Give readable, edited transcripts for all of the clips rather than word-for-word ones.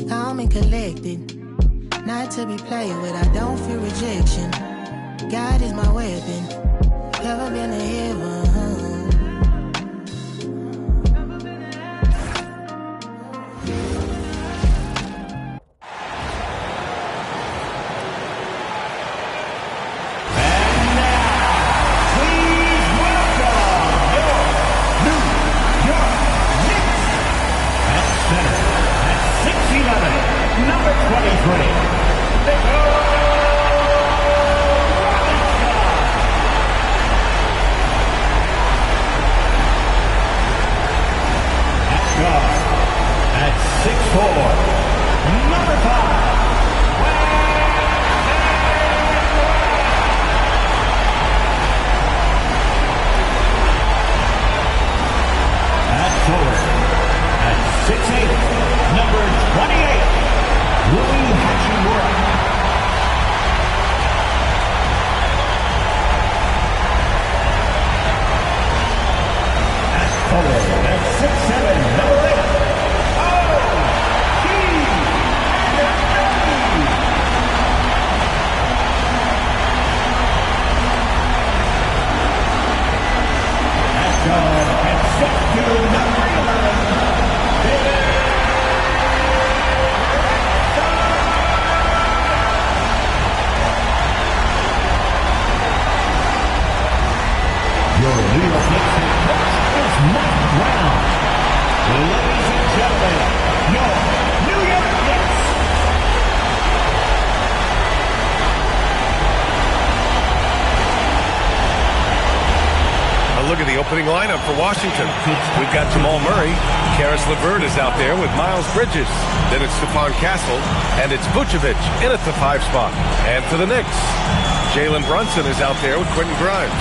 calm and collected. Not to be played with, I don't fear rejection. God is my weapon. Never been to heaven. Look at the opening lineup for Washington. We've got Jamal Murray. Karis LeVert is out there with Miles Bridges. Then it's Stephon Castle. And it's Vucevic in at the 5 spot. And for the Knicks, Jalen Brunson is out there with Quentin Grimes.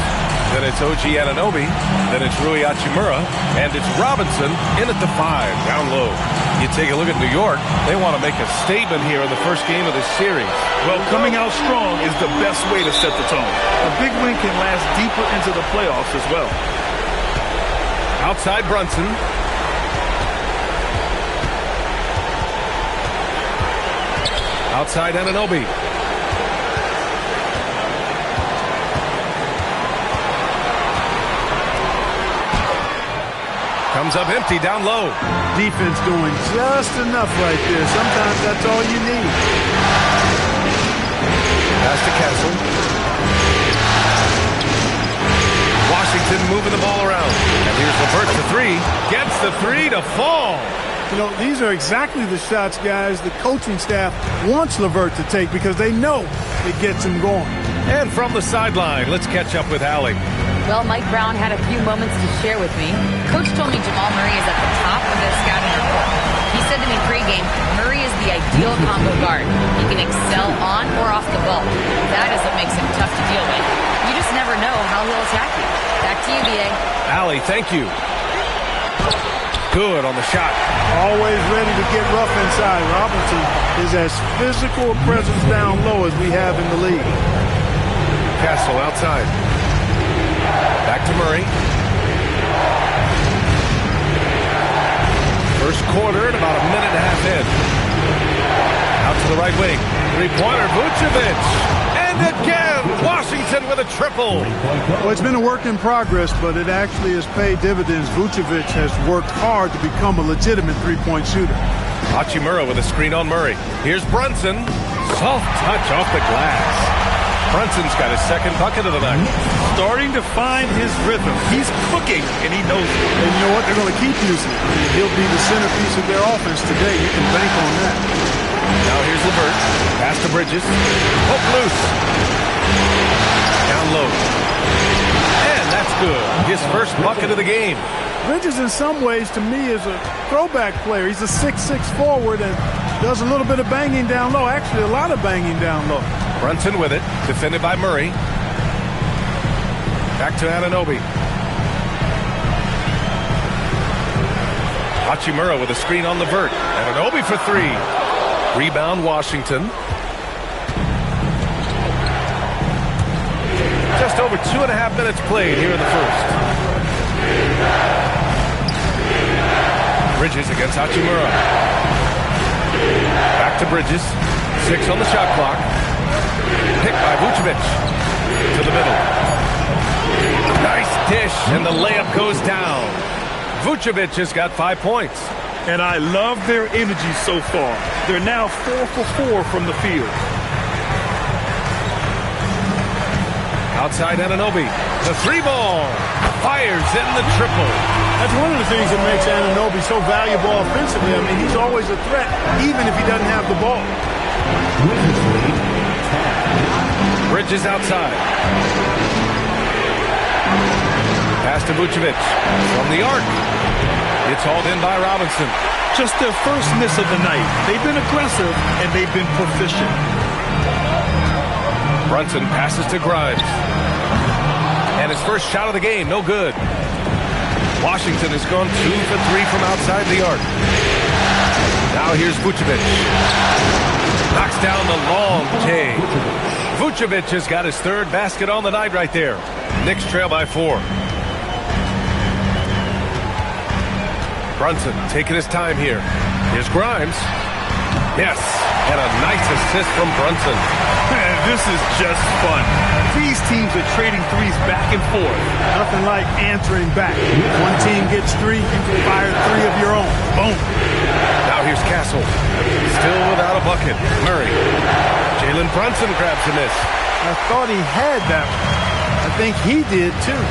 Then it's OG Anunoby. Then it's Rui Hachimura. And it's Robinson in at the 5, down low. You take a look at New York. They want to make a statement here in the first game of this series. Well, coming out strong is the best way to set the tone. A big win can last deeper into the playoffs as well. Outside Brunson. Outside Anunoby. Comes up empty, down low. Defense doing just enough right there. Sometimes that's all you need. Pass to Castle. Washington moving the ball around. And here's LeVert for 3. Gets the 3 to fall. You know, these are exactly the shots, guys, the coaching staff wants LeVert to take because they know it gets him going. And from the sideline, let's catch up with Allie. Well, Mike Brown had a few moments to share with me. Coach told me Jamal Murray is at the top of their scouting report. He said to me pregame, Murray is the ideal combo guard. He can excel on or off the ball. That is what makes him tough to deal with. You just never know how he'll attack you. Back to you, B.A. Allie, thank you. Good on the shot. Always ready to get rough inside. Robinson is as physical a presence down low as we have in the league. Castle outside. Back to Murray. First quarter at about a minute and a half in. Out to the right wing. Three-pointer, Vucevic. And again, Washington with a triple. Well, it's been a work in progress, but it actually has paid dividends. Vucevic has worked hard to become a legitimate three-point shooter. Hachimura with a screen on Murray. Here's Brunson. Soft touch off the glass. Brunson's got his second bucket of the night. Starting to find his rhythm. He's cooking, and he knows it. And you know what? They're going to keep using it. He'll be the centerpiece of their offense today. You can bank on that. Now here's LeVert. Pass to Bridges. Hook loose. Down low. And that's good. His first bucket of the game. Bridges, in some ways, to me, is a throwback player. He's a 6'6" forward and does a little bit of banging down low. Actually, a lot of banging down low. Brunson with it. Defended by Murray. Back to Anunoby. Hachimura with a screen on LeVert. Anunoby for 3. Rebound Washington. Just over 2.5 minutes played here in the first. Bridges against Hachimura. to Bridges. 6 on the shot clock. Picked by Vucevic. To the middle. Nice dish, and the layup goes down. Vucevic has got 5 points. And I love their energy so far. They're now 4 for 4 from the field. Outside Anunoby. The 3-ball. Fires in the triple. That's one of the things that makes Anunoby so valuable offensively. I mean, he's always a threat, even if he doesn't have the ball. Bridges outside. Pass to Vucevic. From the arc. It's hauled in by Robinson. Just their first miss of the night. They've been aggressive, and they've been proficient. Brunson passes to Grimes. And his first shot of the game, no good. Washington has gone 2 for 3 from outside the arc. Now here's Vucevic. Knocks down the long J. Vucevic has got his 3rd basket on the night right there. Knicks trail by 4. Brunson taking his time here. Here's Grimes. Yes, and a nice assist from Brunson. Man, this is just fun. These teams are trading threes back and forth. Nothing like answering back. One team gets 3, you can fire 3 of your own. Boom. Now here's Castle. Still without a bucket. Murray. Jalen Brunson grabs the miss. I thought he had that one. I think he did too.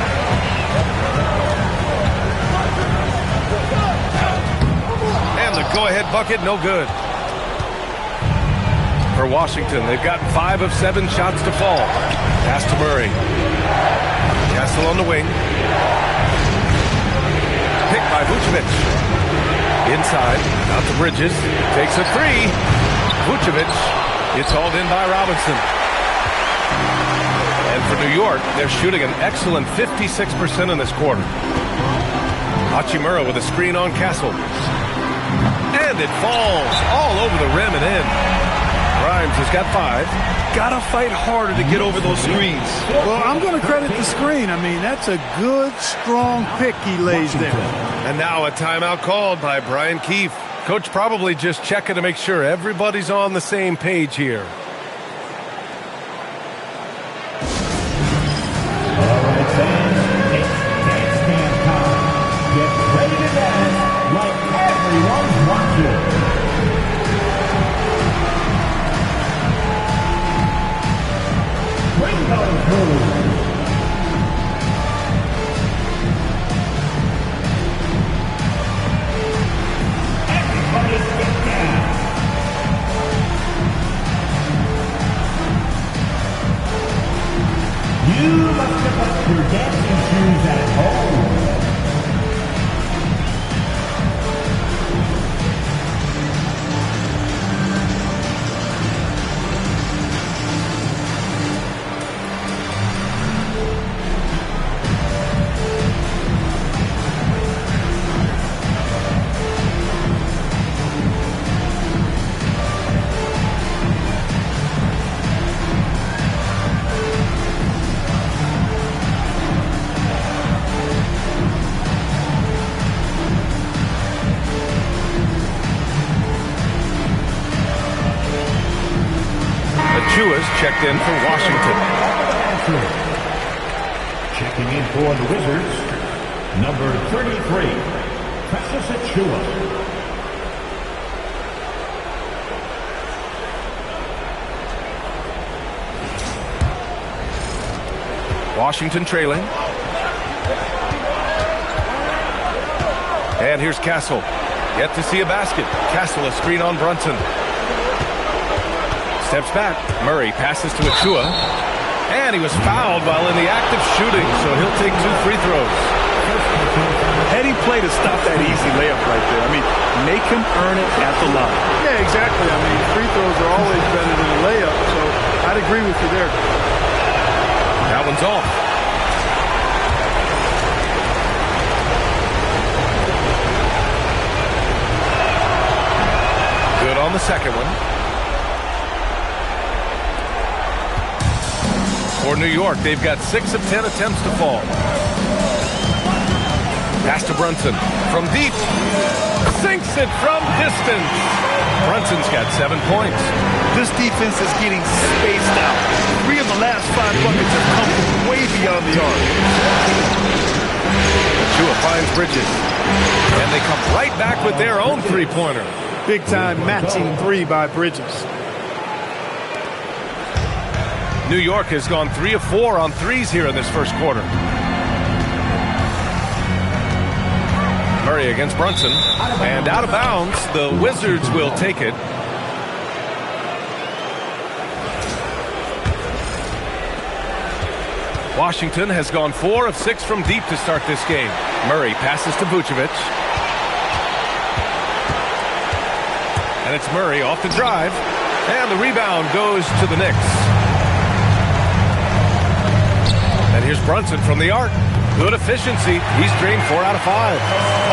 And the go-ahead bucket, no good. For Washington, they've gotten 5 of 7 shots to fall. Pass to Murray. Castle on the wing. Picked by Vucevic. Inside, out to Bridges. Takes a 3. Vucevic. It's hauled in by Robinson. And for New York, they're shooting an excellent 56% in this quarter. Hachimura with a screen on Castle. And it falls all over the rim and in. Grimes has got 5. Gotta fight harder to get over those screens. Well, I'm going to credit the screen. I mean, that's a good, strong pick he lays there. And now a timeout called by Brian Keefe. Coach probably just checking to make sure everybody's on the same page here. All right, fans, it's dance camp time. Get ready to dance like everyone's watching. Bring those moves. Everybody get down. You must have left your dancing shoes at home. Chua's checked in for Washington. Checking in for the Wizards, number 33, Precious Achua. Washington trailing. And here's Castle. Yet to see a basket. Castle a screen on Brunson. Steps back. Murray passes to Achua. And he was fouled while in the act of shooting, so he'll take 2 free throws. Heady play to stop that easy layup right there. I mean, make him earn it at the line. Yeah, exactly. I mean, free throws are always better than a layup, so I'd agree with you there. That one's off. Good on the second one. For New York, they've got 6 of 10 attempts to fall. Pass to Brunson. From deep. Sinks it from distance. Brunson Brunson's got 7 points. This defense is getting spaced out. 3 of the last 5 buckets have come from way beyond the arc. Chua finds Bridges. And they come right back with their own three-pointer. Big-time matching three by Bridges. New York has gone 3 of 4 on threes here in this first quarter. Murray against Brunson. And out of bounds, the Wizards will take it. Washington has gone 4 of 6 from deep to start this game. Murray passes to Vucevic. And it's Murray off the drive. And the rebound goes to the Knicks. And here's Brunson from the arc. Good efficiency. He's drained 4 out of 5.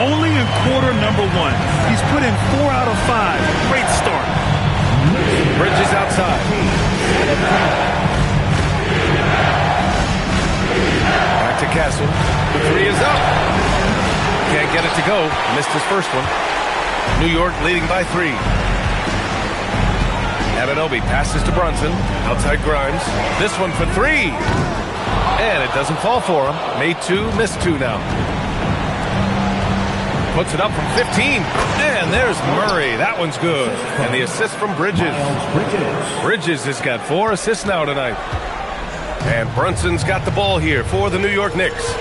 Only in quarter number 1. He's put in 4 out of 5. Great start. Bridges outside. Back to Castle. The 3 is up. Can't get it to go. Missed his first one. New York leading by 3. Anunoby passes to Brunson. Outside Grimes. This one for 3. And it doesn't fall for him. Made 2, missed 2 now. Puts it up from 15. And there's Murray. That one's good. And the assist from Bridges. Bridges has got 4 assists now tonight. And Brunson's got the ball here for the New York Knicks.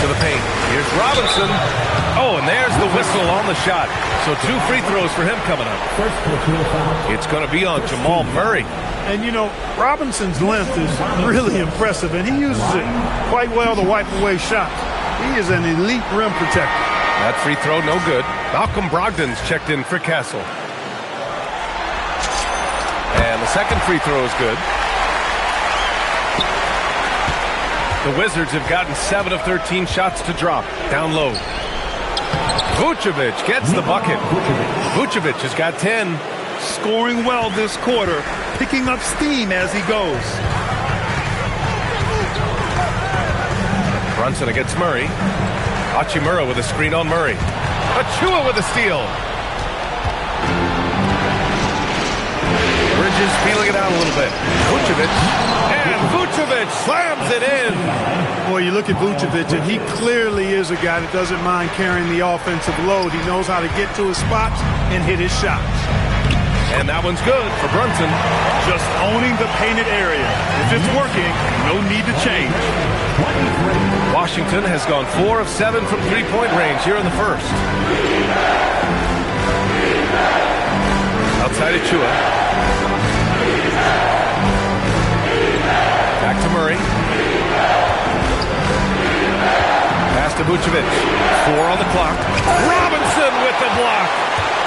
To the paint. Here's Robinson. Oh, and there's the whistle on the shot. So 2 free throws for him coming up. It's going to be on Jamal Murray. And, you know, Robinson's length is really impressive, and he uses it quite well to wipe away shots. He is an elite rim protector. That free throw, no good. Malcolm Brogdon's checked in for Castle. And the second free throw is good. The Wizards have gotten 7 of 13 shots to drop. Down low. Vucevic gets the bucket. Vucevic has got 10. Scoring well this quarter. Picking up steam as he goes. Brunson against Murray. Hachimura with a screen on Murray. Achua with a steal. Bridges feeling it out a little bit. Vucevic. And Vucevic slams it in. Boy, you look at Vucevic, and he clearly is a guy that doesn't mind carrying the offensive load. He knows how to get to his spots and hit his shots. And that one's good for Brunson. Just owning the painted area. If it's working, no need to change. Washington has gone 4 of 7 from three-point range here in the first. Outside Achua. Back to Murray. Pass to Vucevic. 4 on the clock. Robinson with the block.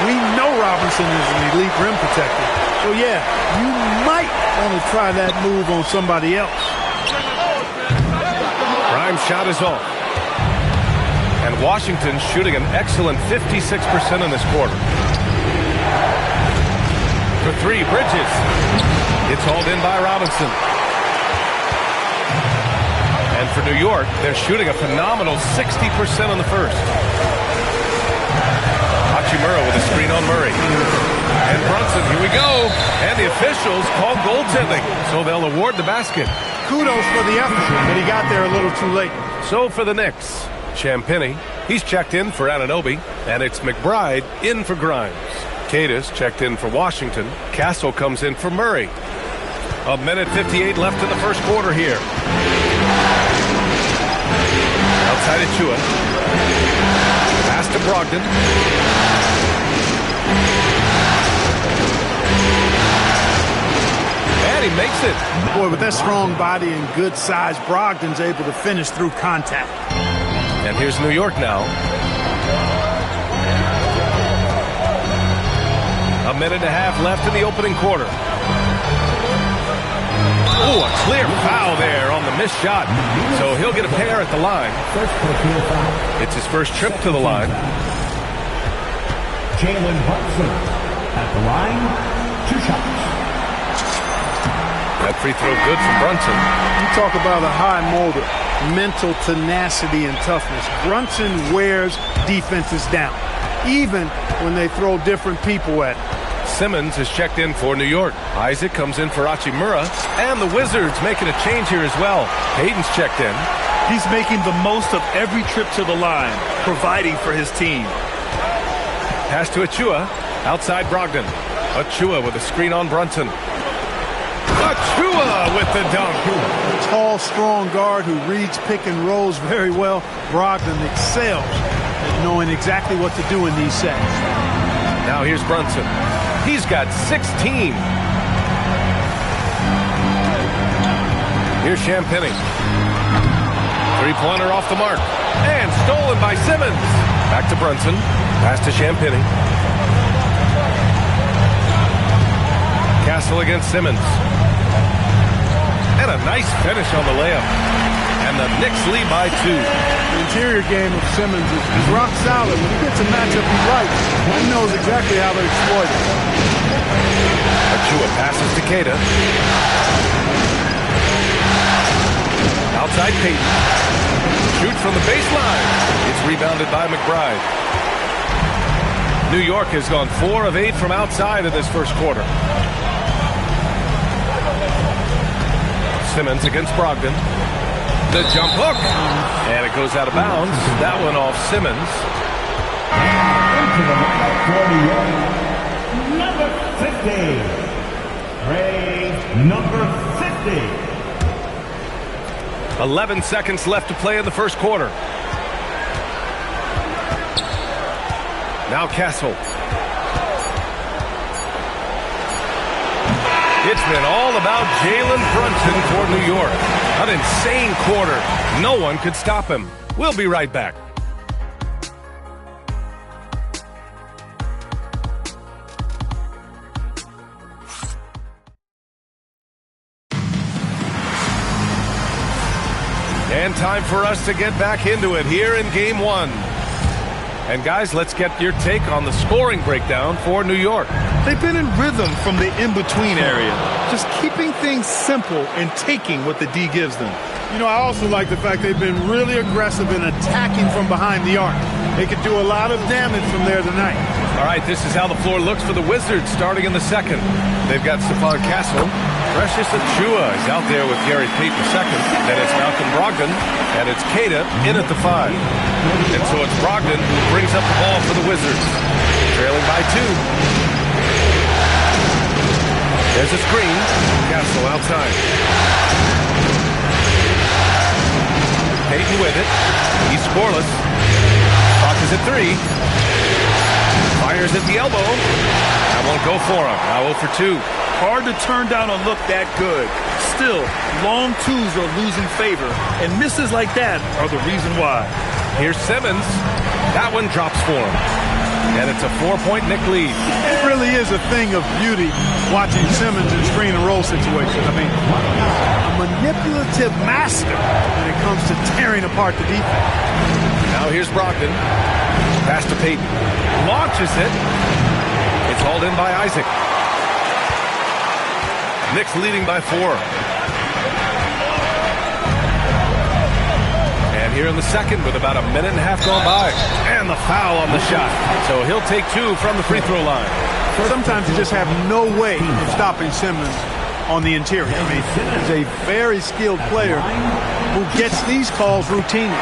We know Robinson is an elite rim protector. So, yeah, you might want to try that move on somebody else. Grimes' shot is off. And Washington shooting an excellent 56% in this quarter. For 3, Bridges. It's hauled in by Robinson. And for New York, they're shooting a phenomenal 60% on the first. Hachimura with a screen on Murray. And Brunson, here we go. And the officials call goaltending, so they'll award the basket. Kudos for the effort, but he got there a little too late. So for the Knicks, Champagnie, he's checked in for Anunoby, and it's McBride in for Grimes. Cadis checked in for Washington. Castle comes in for Murray. 1:58 left in the first quarter here. Outside Achua. Pass to Brogdon. And he makes it. Boy, with that strong body and good size, Brogdon's able to finish through contact. And here's New York now. 1.5 minutes left in the opening quarter. Oh, a clear foul there on the missed shot. So he'll get a pair at the line. It's his first trip to the line. Jalen Brunson at the line, 2 shots. That free throw good from Brunson. You talk about a high motor. mental tenacity and toughness. Brunson wears defenses down, even when they throw different people at him. Simmons is checked in for New York. Isaac comes in for Hachimura. And the Wizards making a change here as well. Payton's checked in. He's making the most of every trip to the line, providing for his team. Pass to Achua. Outside Brogdon. Achua with a screen on Brunson. Achua with the dunk. Tall, strong guard who reads pick and rolls very well. Brogdon excels at knowing exactly what to do in these sets. Now here's Brunson. He's got 16. Here's Champagny. Three-pointer off the mark. And stolen by Simmons. Back to Brunson. Pass to Champagny. Castle against Simmons. And a nice finish on the layup. And the Knicks lead by 2. The interior game of Simmons is rock solid. When he gets a matchup he likes, he knows exactly how to exploit it. Achua passes to Keita. Outside Payton. Shoots from the baseline. It's rebounded by McBride. New York has gone 4 of 8 from outside in this first quarter. Simmons against Brogdon. The jump hook. And it goes out of bounds. That one off Simmons. Into the lineup for New York, number 50. Ray, number 50. 11 seconds left to play in the first quarter. Now Castle. It's been all about Jalen Brunson for New York. An insane quarter. No one could stop him. We'll be right back. And time for us to get back into it here in Game 1. And guys, let's get your take on the scoring breakdown for New York. They've been in rhythm from the in-between area, just keeping things simple and taking what the D gives them. You know, I also like the fact they've been really aggressive in attacking from behind the arc. They could do a lot of damage from there tonight. All right, this is how the floor looks for the Wizards starting in the second. They've got Stephon Castle. Precious Achua is out there with Gary Payton second. Then it's Malcolm Brogdon. And it's Keita in at the 5. And so it's Brogdon who brings up the ball for the Wizards. Trailing by 2. There's a screen. Castle outside. Payton with it. He's scoreless. Clock is at 3. Fires at the elbow. That won't go for him. Now 0 for 2. Hard to turn down a look that good. Still, long twos are losing favor, and misses like that are the reason why. Here's Simmons. That one drops for him. And it's a 4-point Knick lead. It really is a thing of beauty watching Simmons in screen and roll situations. I mean, a manipulative master when it comes to tearing apart the defense. Now here's Brogdon. Pass to Payton. Launches it. It's hauled in by Isaac. Knicks leading by 4. And here in the second with about a minute and a half gone by. And the foul on the shot. So he'll take 2 from the free throw line. Sometimes you just have no way of stopping Simmons on the interior. I mean, he's a very skilled player who gets these calls routinely.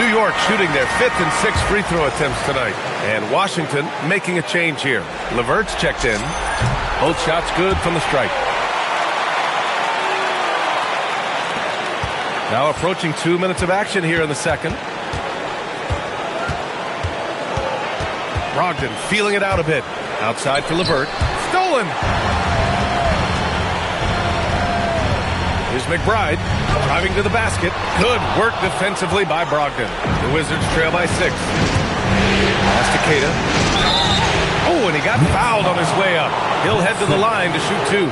New York shooting their 5th and 6th free throw attempts tonight. And Washington making a change here. LeVert's checked in. Both shots good from the stripe. Now approaching 2 minutes of action here in the second. Brogdon feeling it out a bit. Outside for LeVert. Stolen! Here's McBride driving to the basket. Good work defensively by Brogdon. The Wizards trail by 6. Pass to Keita. Oh, and he got fouled on his way up. He'll head to the line to shoot 2.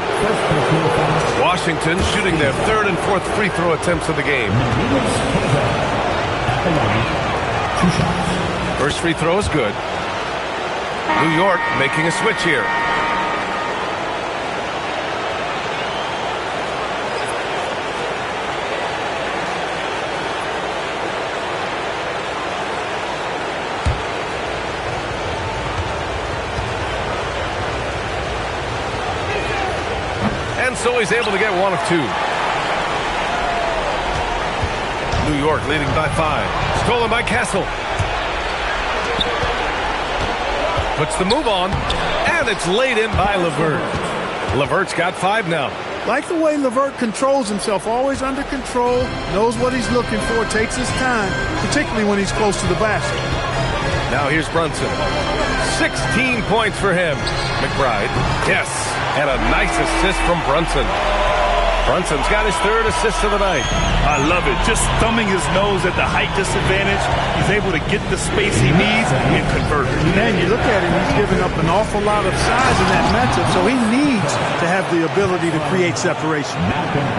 Washington shooting their 3rd and 4th free throw attempts of the game. First free throw is good. New York making a switch here. so he's able to get one of two. New York leading by 5. Stolen by Castle. Puts the move on, and it's laid in by LeVert. LeVert's got 5 now. Like the way LeVert controls himself, always under control, knows what he's looking for, takes his time, particularly when he's close to the basket. Now here's Brunson. 16 points for him. McBride, yes, and a nice assist from Brunson. Brunson's got his 3rd assist of the night. I love it. Just thumbing his nose at the height disadvantage. He's able to get the space he needs and convert it. Man, you look at him, he's giving up an awful lot of size in that matchup, so he needs to have the ability to create separation.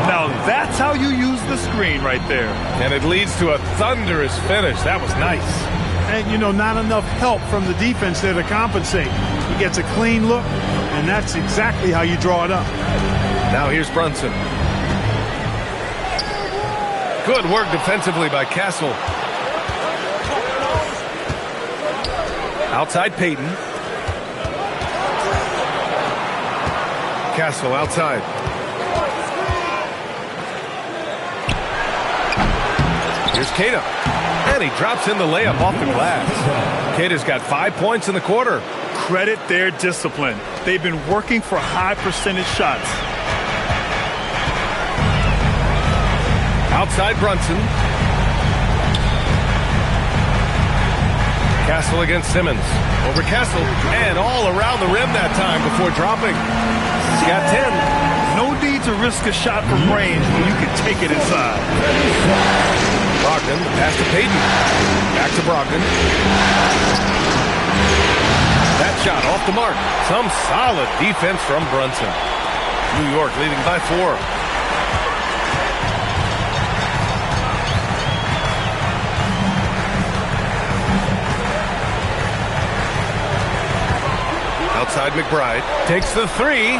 Now that's how you use the screen right there. And it leads to a thunderous finish. That was nice. And, you know, not enough help from the defense there to compensate. He gets a clean look, and that's exactly how you draw it up. Now here's Brunson. Good work defensively by Castle. Outside Payton. Castle outside. Here's Kata. And he drops in the layup off the glass. Kata's got 5 points in the quarter. Credit their discipline. They've been working for high percentage shots. Outside Brunson. Castle against Simmons. Over Castle. And all around the rim that time before dropping. He's got 10. No need to risk a shot from range when you can take it inside. Brogdon, pass to Payton. Back to Brogdon. That shot off the mark. Some solid defense from Brunson. New York leading by 4. Outside McBride. Takes the 3.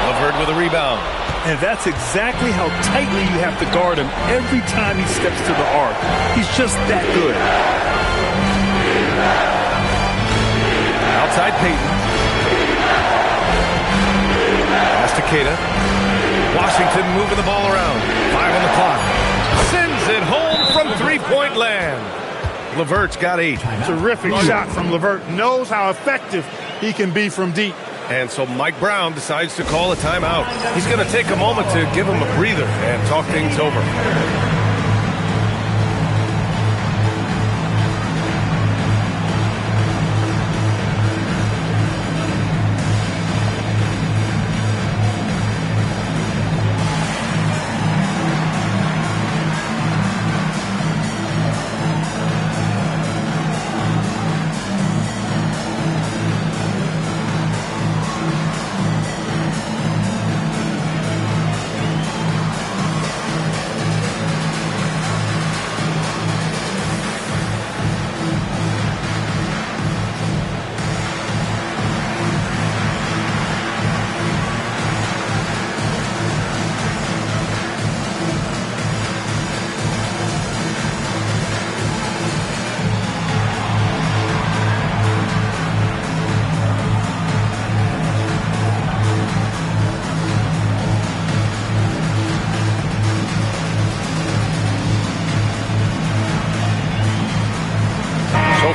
LeVert with a rebound. And that's exactly how tightly you have to guard him every time he steps to the arc. He's just that good. Outside Payton. Pass to Kata. Washington moving the ball around. 5 on the clock. Sends it home from three-point land. LeVert's got 8. Terrific shot from LeVert. Knows how effective he can be from deep. And so Mike Brown decides to call a timeout. He's going to take a moment to give him a breather and talk things over.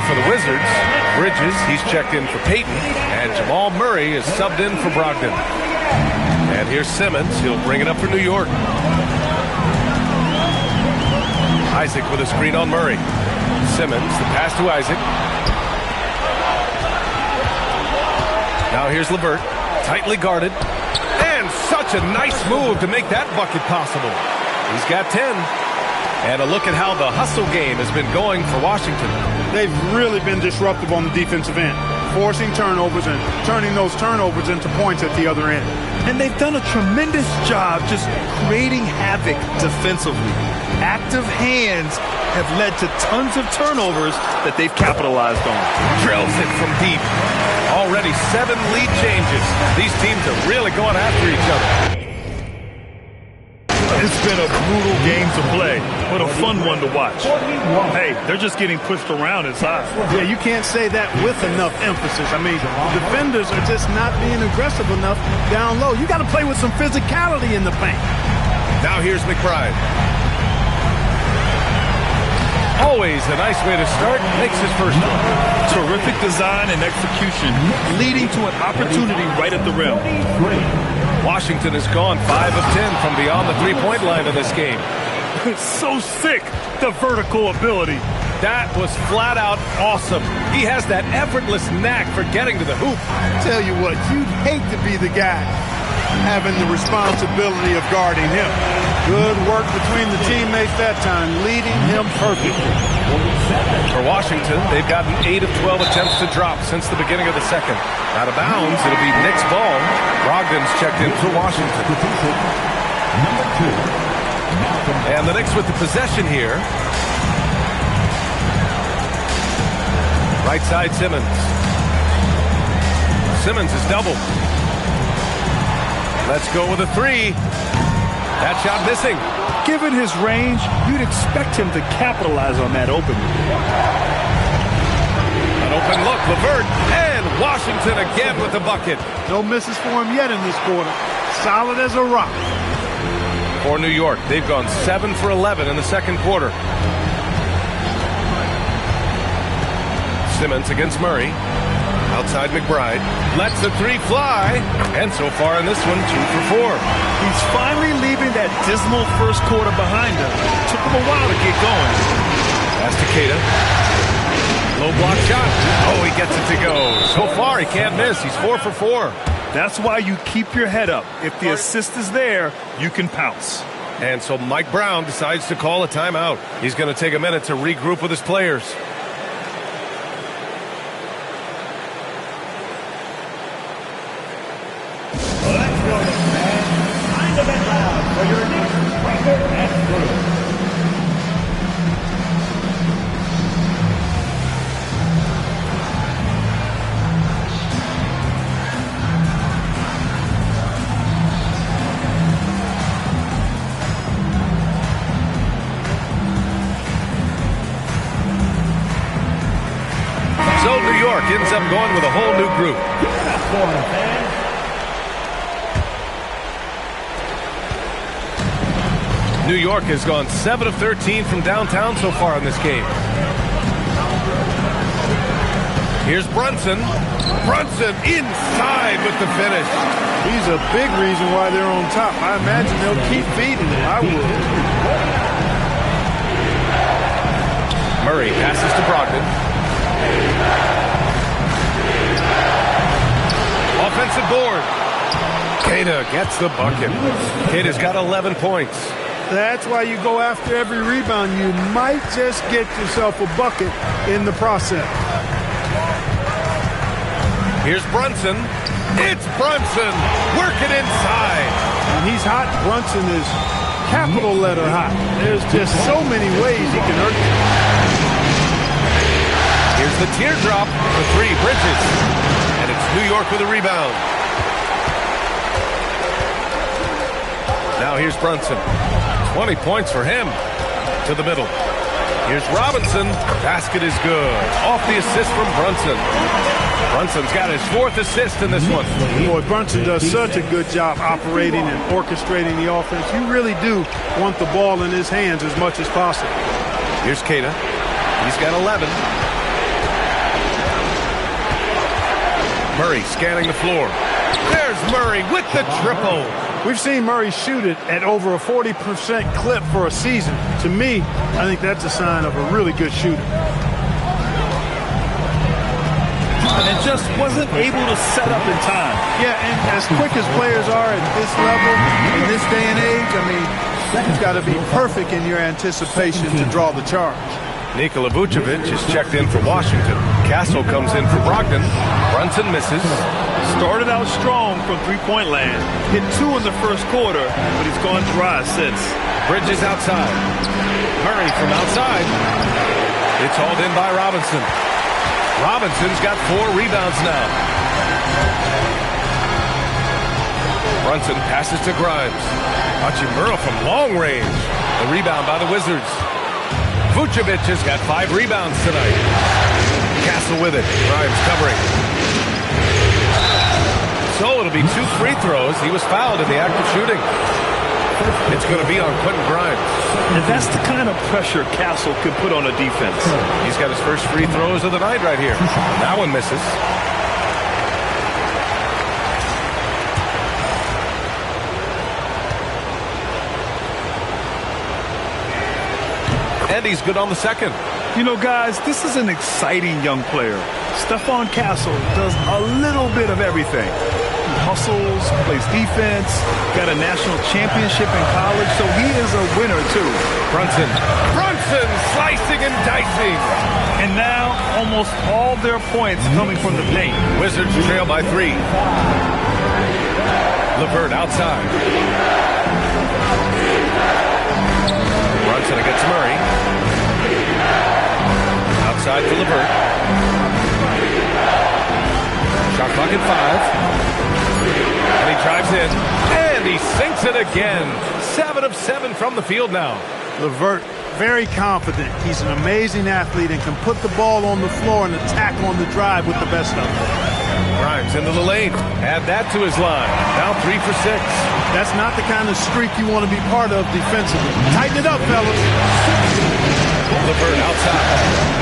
For the Wizards, Bridges, he's checked in for Payton, and Jamal Murray is subbed in for Brogdon. And here's Simmons. He'll bring it up for New York. Isaac with a screen on Murray. Simmons, the pass to Isaac. Now here's LeVert, tightly guarded. And such a nice move to make that bucket possible. He's got 10. And a look at how the hustle game has been going for Washington. They've really been disruptive on the defensive end, forcing turnovers and turning those turnovers into points at the other end. And they've done a tremendous job just creating havoc defensively. Active hands have led to tons of turnovers that they've capitalized on. Drills it from deep. Already 7 lead changes. These teams are really going after each other. It's been a brutal game to play, but a fun one to watch. Hey, they're just getting pushed around inside. Yeah, you can't say that with enough emphasis. I mean, defenders are just not being aggressive enough down low. You got to play with some physicality in the paint. Now here's McBride. Always a nice way to start. Makes his first one. Terrific design and execution, leading to an opportunity right at the rim. Washington has gone 5 of 10 from beyond the three-point line in this game. It's so sick, the vertical ability. That was flat out awesome. He has that effortless knack for getting to the hoop. Tell you what, you'd hate to be the guy having the responsibility of guarding him. Good work between the teammates that time, leading him perfectly. For Washington, they've gotten 8 of 12 attempts to drop since the beginning of the second. Out of bounds, it'll be Knicks ball. Brogdon's checked in for Washington. And the Knicks with the possession here. Right side, Simmons. Simmons is doubled. Let's go with a three. That shot missing. Given his range, you'd expect him to capitalize on that opening. An open look, LeVert, and Washington again with the bucket. No misses for him yet in this quarter. Solid as a rock. For New York, they've gone 7 for 11 in the second quarter. Simmons against Murray. Outside McBride. Lets the three fly. And so far in this one, 2 for 4. He's finally leaving that dismal first quarter behind him. Took him a while to get going. Pass to Keita. Low block shot. Oh, he gets it to go. So far, he can't miss. He's 4 for 4. That's why you keep your head up. If the assist is there, you can pounce. And so Mike Brown decides to call a timeout. He's going to take a minute to regroup with his players. For your Knicks, record and crew. So New York ends up going with a whole new group. New York has gone 7 of 13 from downtown so far in this game. Here's Brunson. Brunson inside with the finish. He's a big reason why they're on top. I imagine they'll keep feeding him. I would. Murray passes to Brogdon. Offensive board. Keita gets the bucket. Keita's got 11 points. That's why you go after every rebound. You might just get yourself a bucket in the process. Here's Brunson. It's Brunson working inside. When he's hot, Brunson is capital letter hot. There's just so many ways he can hurt you. Here's the teardrop for 3, Bridges. And it's New York with a rebound. Now here's Brunson. 20 points for him. To the middle. Here's Robinson. Basket is good. Off the assist from Brunson. Brunson's got his 4th assist in this one. Boy, Brunson does such a good job operating and orchestrating the offense. You really do want the ball in his hands as much as possible. Here's Keita. He's got 11. Murray scanning the floor. There's Murray with the triple. We've seen Murray shoot it at over a 40% clip for a season. To me, I think that's a sign of a really good shooter. And just wasn't able to set up in time. Yeah, and as quick as players are at this level, in this day and age, I mean, you've got to be perfect in your anticipation to draw the charge. Nikola Vucevic is checked in for Washington. Castle comes in for Brogdon. Brunson misses. Started out strong from three-point land. Hit 2 in the first quarter, but he's gone dry since. Bridges outside. Murray from outside. It's hauled in by Robinson. Robinson's got 4 rebounds now. Brunson passes to Grimes. Hachimura from long range. The rebound by the Wizards. Vucevic has got 5 rebounds tonight. Castle with it. Grimes covering. So it'll be 2 free throws. He was fouled in the act of shooting. It's going to be on Quentin Grimes. And that's the kind of pressure Castle could put on a defense. He's got his first free throws of the night right here. That one misses. And he's good on the second. You know, guys, this is an exciting young player. Stephon Castle does a little bit of everything. He hustles, plays defense, got a national championship in college, so he is a winner, too. Brunson slicing and dicing. And now, almost all their points coming from the paint. Wizards trail by 3. LeVert outside. Brunson against Murray. Outside to LeVert. Shot clock at 5. And he drives in. And he sinks it again. 7 of 7 from the field now. LeVert, very confident. He's an amazing athlete and can put the ball on the floor and attack on the drive with the best of them. Grimes into the lane. Add that to his line. Now 3 for 6. That's not the kind of streak you want to be part of defensively. Tighten it up, fellas. LeVert outside.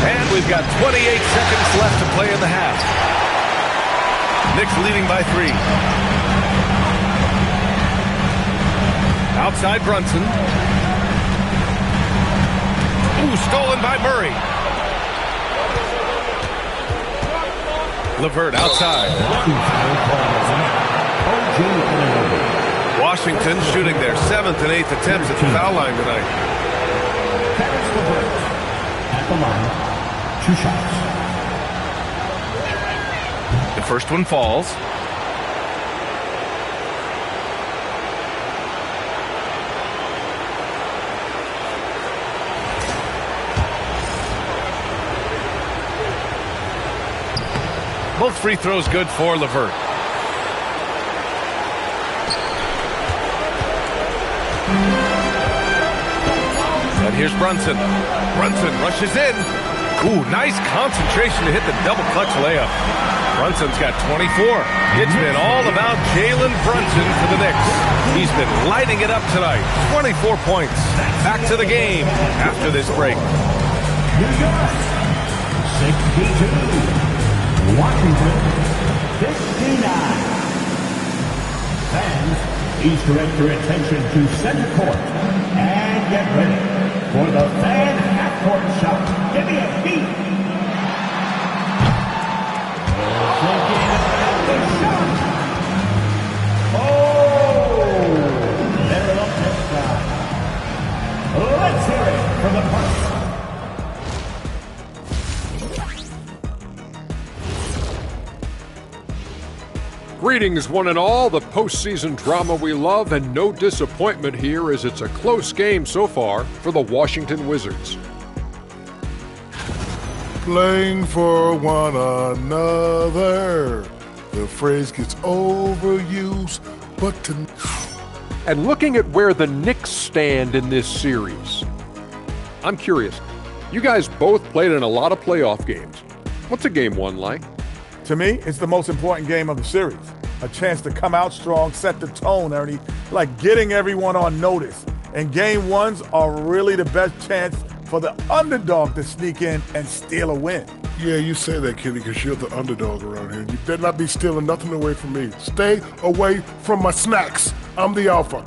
And we've got 28 seconds left to play in the half. Knicks leading by 3. Outside Brunson. Ooh, stolen by Murray. LeVert outside. Washington shooting their 7th and 8th attempts at the foul line tonight. At the line. 2 shots. The first one falls. Both free throws good for LeVert. And here's Brunson. Brunson rushes in. Ooh, nice concentration to hit the double clutch layup. Brunson's got 24. It's been all about Jalen Brunson for the Knicks. He's been lighting it up tonight. 24 points. Back to the game after this break. New York, 62. Washington, 59. Fans, please direct your attention to center court and get ready for the fan half-court shot. Give me a beat. The shot. Oh, they're up this time. Let's hear it for the first. Greetings, one and all. The postseason drama we love, and no disappointment here as it's a close game so far for the Washington Wizards. Playing for one another. The phrase gets overused, but And looking at where the Knicks stand in this series, I'm curious. You guys both played in a lot of playoff games. What's a game 1 like? To me, it's the most important game of the series. A chance to come out strong, set the tone, Ernie, like getting everyone on notice. And game 1s are really the best chance for the underdog to sneak in and steal a win. Yeah, you say that, Kenny, because you're the underdog around here. You better not be stealing nothing away from me. Stay away from my snacks. I'm the alpha.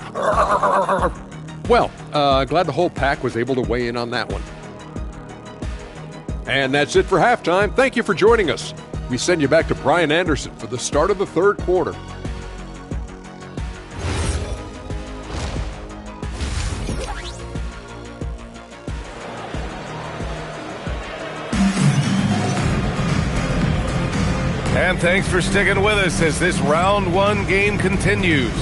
Well, glad the whole pack was able to weigh in on that one. And that's it for halftime. Thank you for joining us. We send you back to Brian Anderson for the start of the third quarter. And thanks for sticking with us as this round 1 game continues.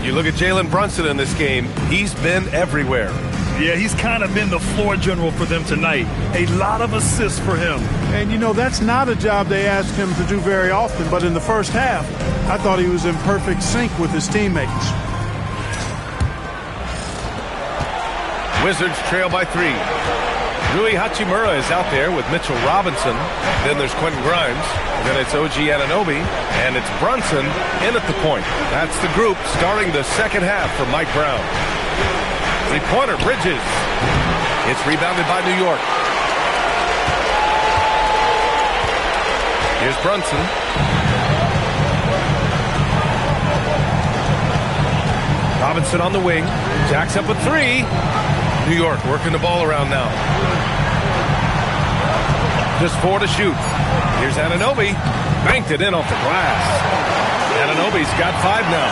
You look at Jalen Brunson in this game, he's been everywhere. Yeah, he's kind of been the floor general for them tonight. A lot of assists for him. And, you know, that's not a job they ask him to do very often. But in the first half, I thought he was in perfect sync with his teammates. Wizards trail by 3. Rui Hachimura is out there with Mitchell Robinson. Then there's Quentin Grimes. Then it's OG Anunoby. And it's Brunson in at the point. That's the group starting the second half for Mike Brown. Three-pointer, Bridges. It's rebounded by New York. Here's Brunson. Robinson on the wing. Jacks up a 3. New York working the ball around now. Just 4 to shoot. Here's Anunoby. Banked it in off the glass. Anunoby's got 5 now.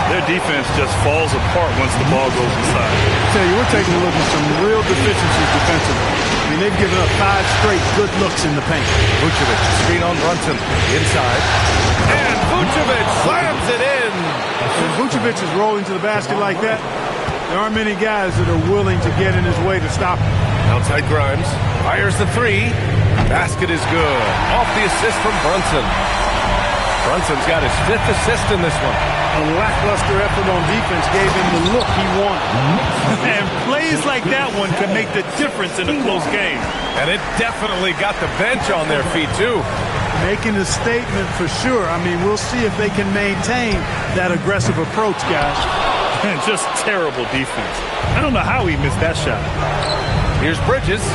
Their defense just falls apart once the ball goes inside. I tell you, we're taking a look at some real deficiencies defensively. I mean, they've given up 5 straight good looks in the paint. Vucevic, screen on Brunson. Inside. And Vucevic slams it in. When Vucevic is rolling to the basket like that, there aren't many guys that are willing to get in his way to stop him. Outside Grimes. Fires the 3. Basket is good. Off the assist from Brunson. Brunson's got his 5th assist in this one. A lackluster effort on defense gave him the look he wanted. And plays like that one can make the difference in a close game. And it definitely got the bench on their feet, too. Making a statement for sure. I mean, we'll see if they can maintain that aggressive approach, guys. And just terrible defense. I don't know how he missed that shot. Here's Bridges.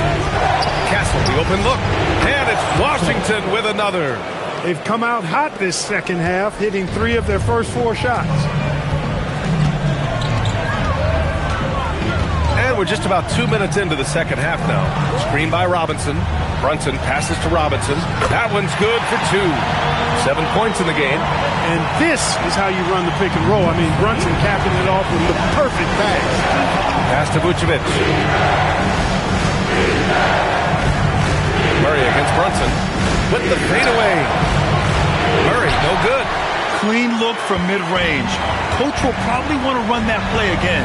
Castle, the open look. And it's Washington with another. They've come out hot this second half, hitting 3 of their first 4 shots. And we're just about 2 minutes into the second half now. Screen by Robinson. Brunson passes to Robinson. That one's good for 2. 7 points in the game. And this is how you run the pick and roll. I mean, Brunson capping it off with the perfect pass. Pass to Vucevic. Murray against Brunson. With the fadeaway. Murray, no good. Clean look from mid-range. Coach will probably want to run that play again.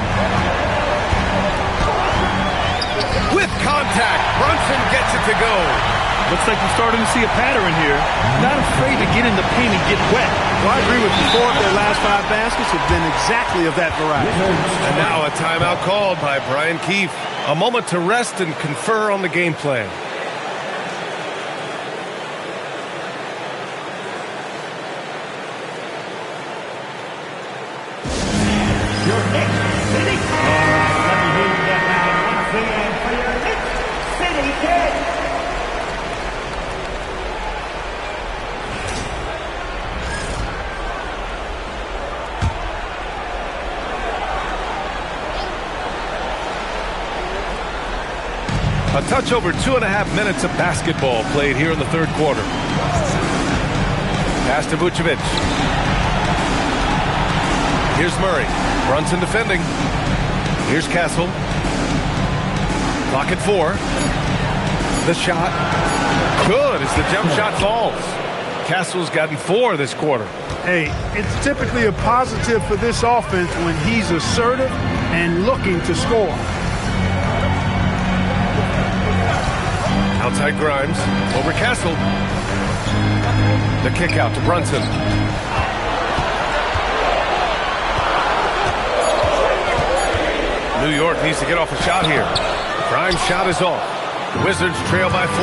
With contact, Brunson gets it to go. Looks like we're starting to see a pattern here. Not afraid to get in the paint and get wet. Well, I agree with you. 4 of their last 5 baskets have been exactly of that variety. And now a timeout called by Brian Keefe. A moment to rest and confer on the game plan. Your Knicks City Knicks. Let me hear you get loud once again for your Knicks City Knicks. A touch over 2.5 minutes of basketball played here in the third quarter. Pass to Vucevic. Here's Murray. Brunson defending. Here's Castle. Clock at 4. The shot. Good as the jump shot falls. Castle's gotten 4 this quarter. Hey, it's typically a positive for this offense when he's assertive and looking to score. Outside Grimes. Over Castle. The kick out to Brunson. New York needs to get off a shot here. Grimes' shot is off. The Wizards trail by 4.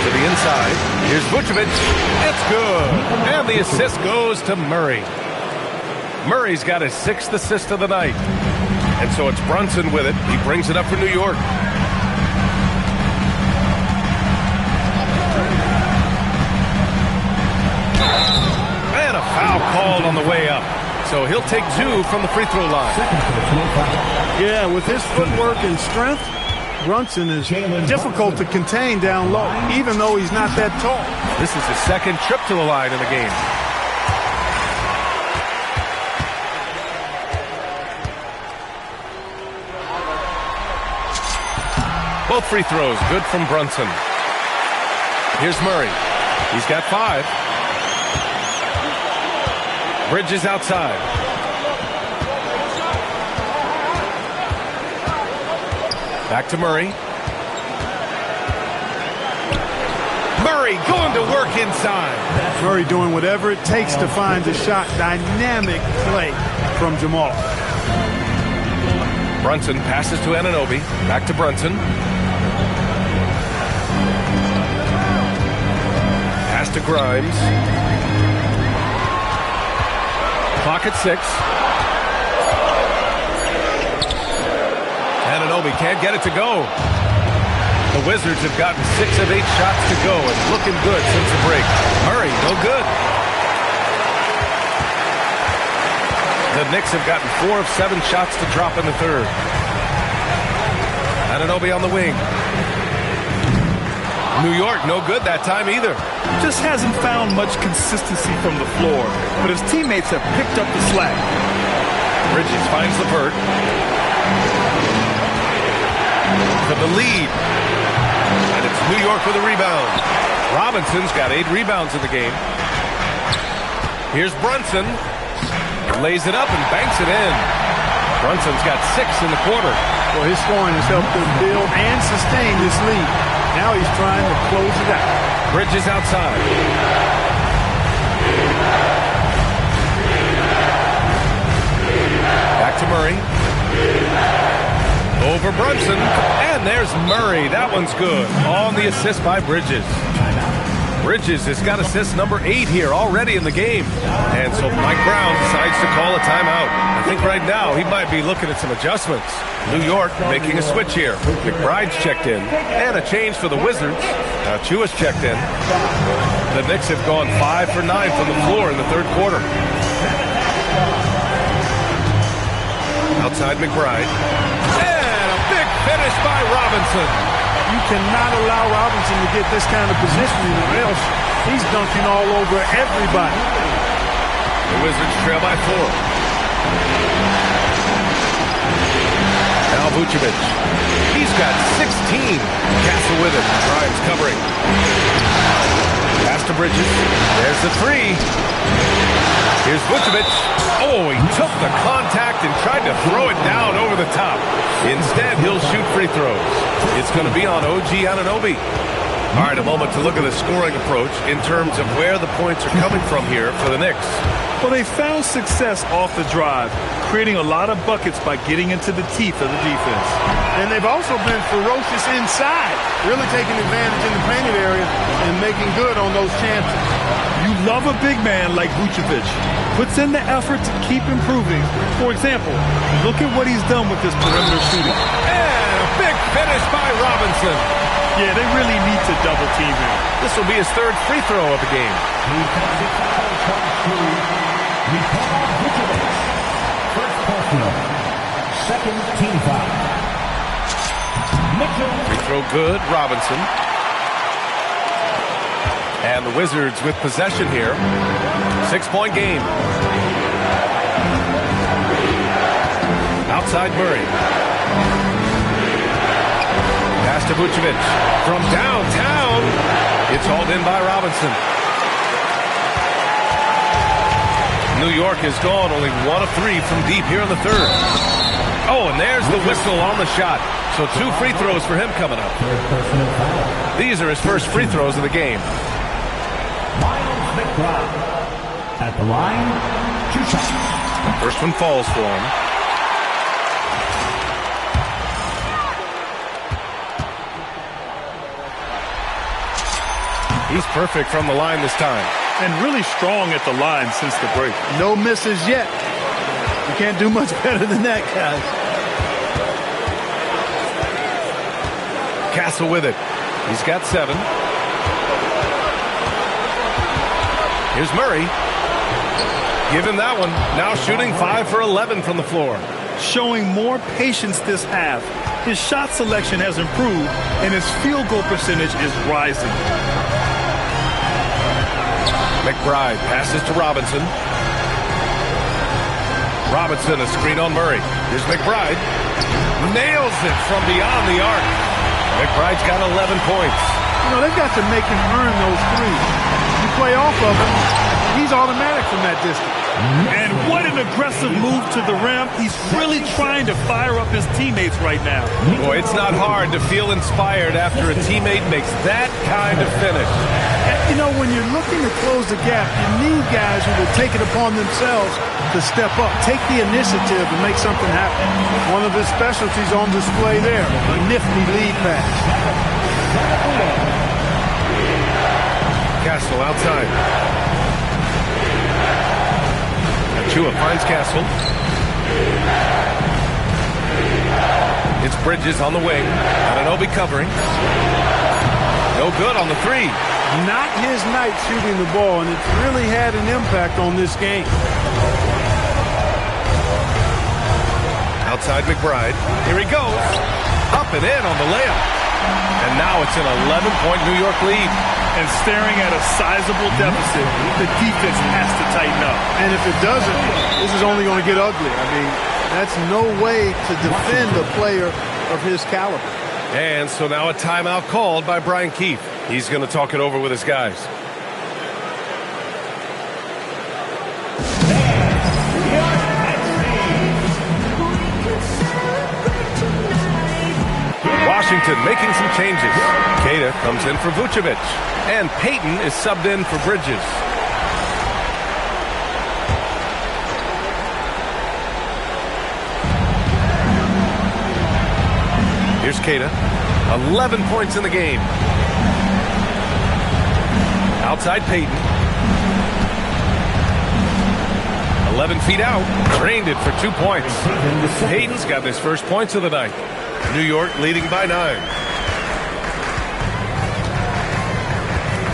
To the inside. Here's Vucevic. It's good. And the assist goes to Murray. Murray's got his 6th assist of the night. And so it's Brunson with it. He brings it up for New York. And a foul called on the way up. So he'll take 2 from the free throw line. Yeah, with his footwork and strength, Brunson is difficult to contain down low, even though he's not that tall. This is his 2nd trip to the line in the game. Both free throws good from Brunson. Here's Murray. He's got 5. Bridges outside. Back to Murray. Murray going to work inside. Murray doing whatever it takes to find the shot. Dynamic play from Jamal. Brunson passes to Anunoby. Back to Brunson. Pass to Grimes. Clock at 6. Anunoby can't get it to go. The Wizards have gotten 6 of 8 shots to go and looking good since the break. Murray, no good. The Knicks have gotten 4 of 7 shots to drop in the third. Anunoby on the wing. New York, no good that time either. Just hasn't found much consistency from the floor, but his teammates have picked up the slack. Bridges finds LeVert. For the lead. And it's New York with a rebound. Robinson's got 8 rebounds in the game. Here's Brunson. Lays it up and banks it in. Brunson's got 6 in the quarter. Well, his scoring has helped them build and sustain this lead. Now he's trying to close it out. Bridges outside. Back to Murray. Over Brunson. And there's Murray. That one's good. On the assist by Bridges. Bridges has got assist number 8 here already in the game. And so Mike Brown decides to call a timeout. I think right now he might be looking at some adjustments. New York making a switch here. McBride's checked in. And a change for the Wizards. Chua's checked in. The Knicks have gone 5 for 9 from the floor in the third quarter. Outside McBride. And a big finish by Robinson. You cannot allow Robinson to get this kind of positioning or else he's dunking all over everybody. The Wizards trail by 4. Now Vucevic. He's got 16. Castle with it. Grimes covering. Pass to Bridges. There's the 3. Here's Vucevic. Oh, he took the contact and tried to throw it down over the top. Instead, he'll shoot free throws. It's going to be on OG Anunoby. All right, a moment to look at the scoring approach in terms of where the points are coming from here for the Knicks. Well, they found success off the drive, creating a lot of buckets by getting into the teeth of the defense. And they've also been ferocious inside, really taking advantage in the painted area and making good on those chances. You love a big man like Vucevic. Puts in the effort to keep improving. For example, look at what he's done with this perimeter shooting. And a big finish by Robinson. Yeah, they really need to double team him. This will be his 3rd free throw of the game. First personal. Second team foul. Free throw good, Robinson. And the Wizards with possession here. 6-point game. Outside Murray. Pass to Vucevic. From downtown. It's hauled in by Robinson. New York has gone only 1 of 3 from deep here in the third. Oh, and there's the whistle on the shot. So 2 free throws for him coming up. These are his first free throws of the game. Miles McBride at the line. 2 shots. First one falls for him. He's perfect from the line this time. And really strong at the line since the break. No misses yet. You can't do much better than that, guys. Castle with it. He's got 7. Here's Murray. Give him that one. Now shooting 5 for 11 from the floor. Showing more patience this half. His shot selection has improved, and his field goal percentage is rising. McBride passes to Robinson. Robinson, a screen on Murray. Here's McBride. Nails it from beyond the arc. McBride's got 11 points. You know, they've got to make him earn those threes. You play off of him, he's automatic from that distance. And what an aggressive move to the rim. He's really trying to fire up his teammates right now. Boy, it's not hard to feel inspired after a teammate makes that kind of finish. And, you know, when you're looking to close the gap, you need guys who will take it upon themselves to step up, take the initiative and make something happen. One of his specialties on display there, a nifty lead pass. Castle outside. Chua finds Castle. It's Bridges on the wing. Anunoby covering. No good on the three. Not his night shooting the ball, and it's really had an impact on this game. Outside McBride. Here he goes. Up and in on the layup. And now it's an 11-point New York lead. And staring at a sizable deficit, the defense has to tighten up. And if it doesn't, this is only going to get ugly. I mean, that's no way to defend a player of his caliber. And so now a timeout called by Brian Keefe. He's going to talk it over with his guys. Washington making some changes. Queta comes in for Vucevic. And Payton is subbed in for Bridges. Here's Queta. 11 points in the game. Outside Payton. 11 feet out. Drained it for 2 points. Payton's got his first points of the night. New York leading by 9.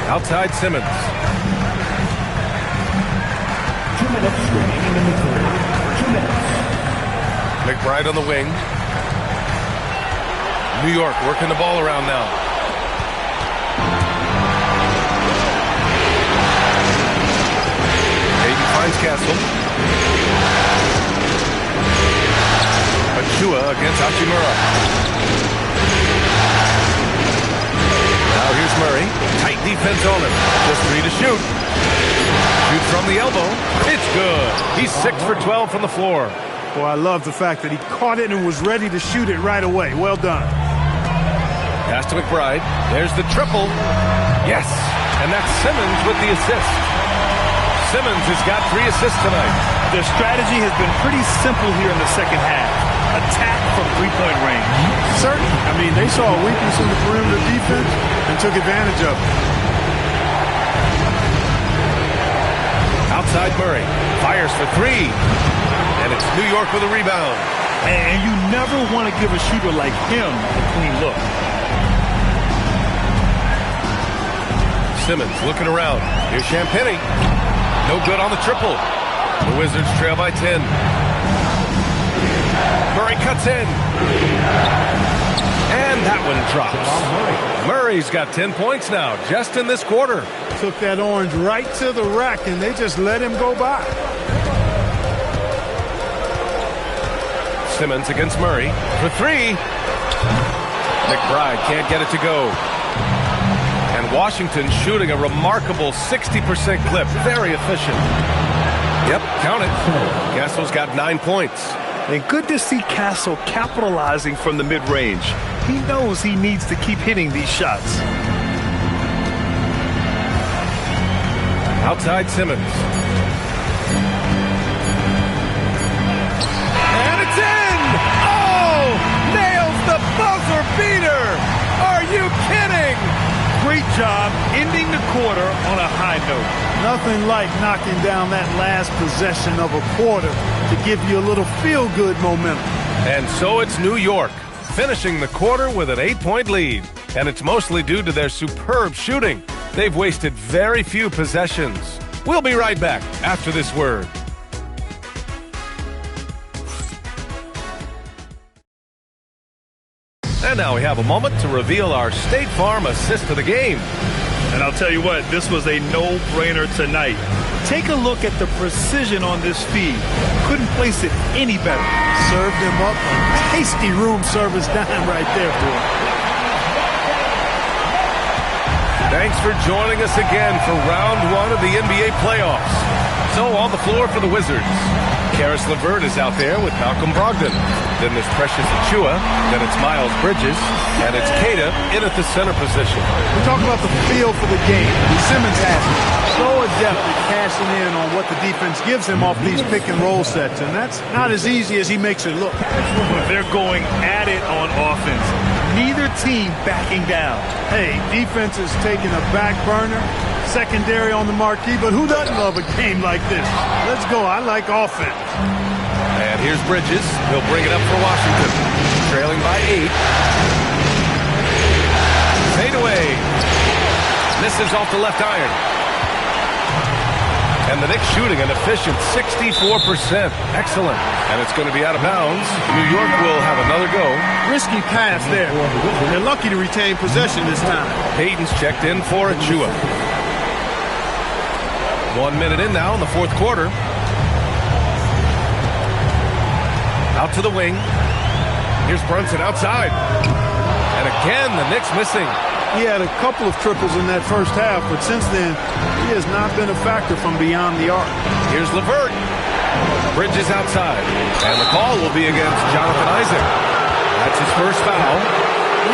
Outside Simmons. 2 minutes remaining in the third. 2 minutes. McBride on the wing. New York working the ball around now. Payton finds Castle. Achua against Hachimura. Now here's Murray. Tight defense on him. Just 3 to shoot. Shoot from the elbow. It's good. He's 6 for 12 from the floor. Well, I love the fact that he caught it and was ready to shoot it right away. Well done. Pass to McBride. There's the triple. Yes. And that's Simmons with the assist. Simmons has got 3 assists tonight. Their strategy has been pretty simple here in the second half. Attack from three-point range. Certainly. I mean, they saw a weakness in the perimeter defense and took advantage of it. Outside Murray. Fires for 3. And it's New York with a rebound. And you never want to give a shooter like him a clean look. Simmons looking around. Here's Champagnie. No good on the triple. The Wizards trail by 10. Murray cuts in. And that one drops. Murray's got 10 points now, just in this quarter. Took that orange right to the rack, and they just let him go by. Simmons against Murray for 3. McBride can't get it to go. And Washington shooting a remarkable 60% clip. Very efficient. Yep, count it. Castle's got 9 points. And good to see Castle capitalizing from the mid-range. He knows he needs to keep hitting these shots. Outside Simmons. And it's in! Oh! Nails the buzzer beater! Are you kidding? Great job ending the quarter on a high note. Nothing like knocking down that last possession of a quarter to give you a little feel-good momentum. And so it's New York, finishing the quarter with an 8-point lead. And it's mostly due to their superb shooting. They've wasted very few possessions. We'll be right back after this word. And now we have a moment to reveal our State Farm assist of the game. And I'll tell you what, this was a no-brainer tonight. Take a look at the precision on this feed. Couldn't place it any better. Served him up a tasty room service dime right there, boy. Thanks for joining us again for round one of the NBA playoffs. So on the floor for the Wizards, Karis LeVert is out there with Malcolm Brogdon. Then there's Precious Achiuwa. Then it's Miles Bridges. And it's Queta in at the center position. We talk about the feel for the game. Simmons has it. So adept at cashing in on what the defense gives him off these pick and roll sets. And that's not as easy as he makes it look. They're going at it on offense. Neither team backing down. Hey, defense is taking a back burner. Secondary on the marquee, but who doesn't love a game like this? Let's go. I like offense. And here's Bridges. He'll bring it up for Washington. Trailing by 8. Fade away. Misses off the left iron. And the Knicks shooting an efficient 64%. Excellent. And it's going to be out of bounds. New York will have another go. Risky pass there. They're lucky to retain possession this time. Payton's checked in for Achiuwa. 1 minute in now in the fourth quarter. Out to the wing. Here's Brunson outside. And again, the Knicks missing. He had a couple of triples in that first half, but since then, he has not been a factor from beyond the arc. Here's LeVert. Bridges outside. And the call will be against Jonathan Isaac. That's his first foul.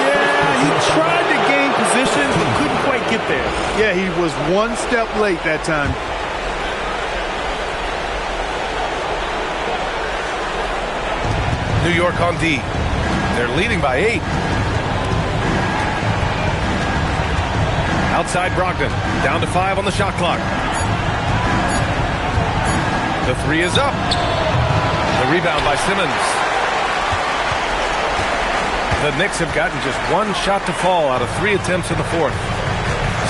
Yeah, he tried to gain position, but couldn't quite get there. Yeah, he was one step late that time. New York on D. They're leading by 8. Outside Brogdon. Down to 5 on the shot clock. The 3 is up. The rebound by Simmons. The Knicks have gotten just 1 shot to fall out of 3 attempts in the fourth.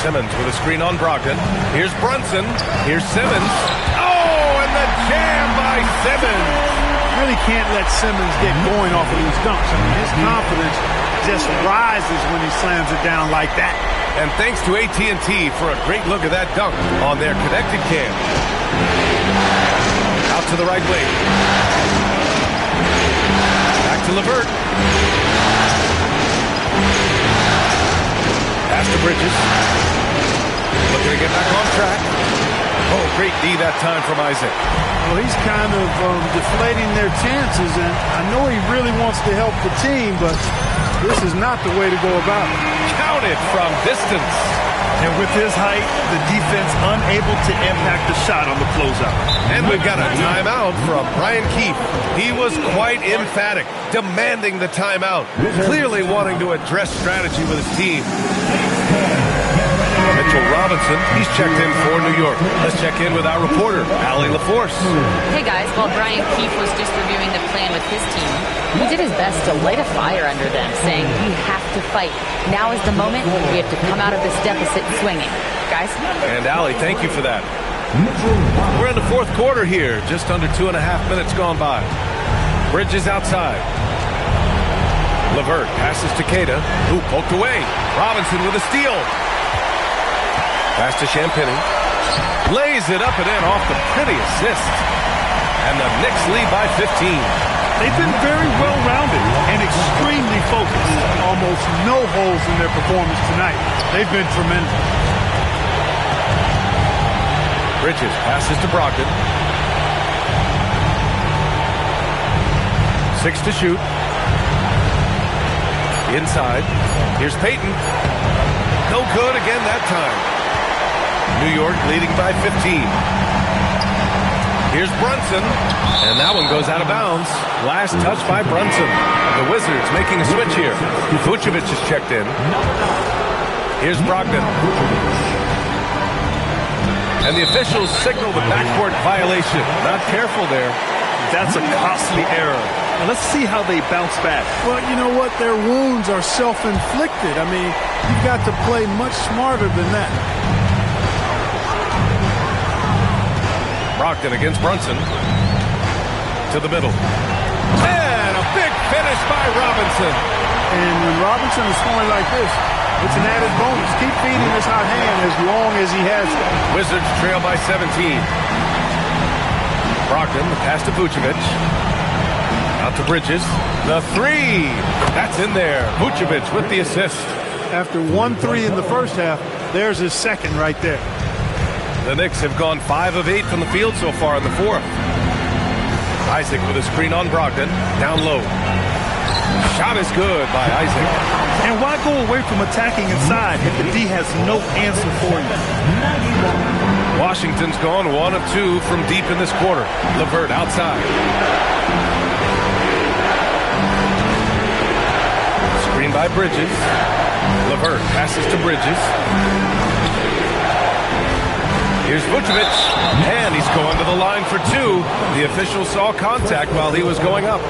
Simmons with a screen on Brogdon. Here's Brunson. Here's Simmons. Oh, and the jam by Simmons. Really can't let Simmons get going off of these dunks. I mean, his confidence just rises when he slams it down like that. And thanks to AT&T for a great look at that dunk on their connected cam. Out to the right wing. Back to LeVert. Pass to Bridges. Looking to get back on track. Oh, great D that time from Isaac. Well, he's kind of deflating their chances, and I know he really wants to help the team, but this is not the way to go about it. Counted from distance. And with his height, the defense unable to impact the shot on the closeout. And we've got a timeout from Brian Keefe. He was quite emphatic, demanding the timeout, clearly wanting to address strategy with his team. Mitchell Robinson, he's checked in for New York. Let's check in with our reporter, Allie LaForce. Hey guys, while Brian Keefe was just reviewing the plan with his team, he did his best to light a fire under them, saying we have to fight. Now is the moment. We have to come out of this deficit swinging. Guys? And Allie, thank you for that. We're in the fourth quarter here, just under 2.5 minutes gone by. Bridges outside. LeVert passes to Queta, who poked away. Robinson with a steal. Pass to Champagnie. Lays it up and in off the pretty assist. And the Knicks lead by 15. They've been very well-rounded and extremely focused. Almost no holes in their performance tonight. They've been tremendous. Bridges passes to Brogdon. 6 to shoot. Inside. Here's Payton. No good again that time. New York leading by 15. Here's Brunson. And that one goes out of bounds. Last touch by Brunson. The Wizards making a switch here. Vucevic is checked in. Here's Brogdon. And the officials signal the backcourt violation. Not careful there. That's a costly error. And let's see how they bounce back. Well, you know what? Their wounds are self-inflicted. I mean, you've got to play much smarter than that. Brogdon against Brunson. To the middle. And a big finish by Robinson. And when Robinson is scoring like this, it's an added bonus. Keep feeding this hot hand as long as he has it. Wizards trail by 17. Brogdon, the pass to Vucevic. Out to Bridges. The 3. That's in there. Vucevic with the assist. After 1-3 in the first half, There's his second right there. The Knicks have gone 5 of 8 from the field so far in the fourth. Isaac with a screen on Brogdon. Down low. Shot is good by Isaac. And why go away from attacking inside if the D has no answer for you? Washington's gone 1 of 2 from deep in this quarter. LeVert outside. Screen by Bridges. LeVert passes to Bridges. Here's Vucevic, and he's going to the line for 2. The official saw contact while he was going up.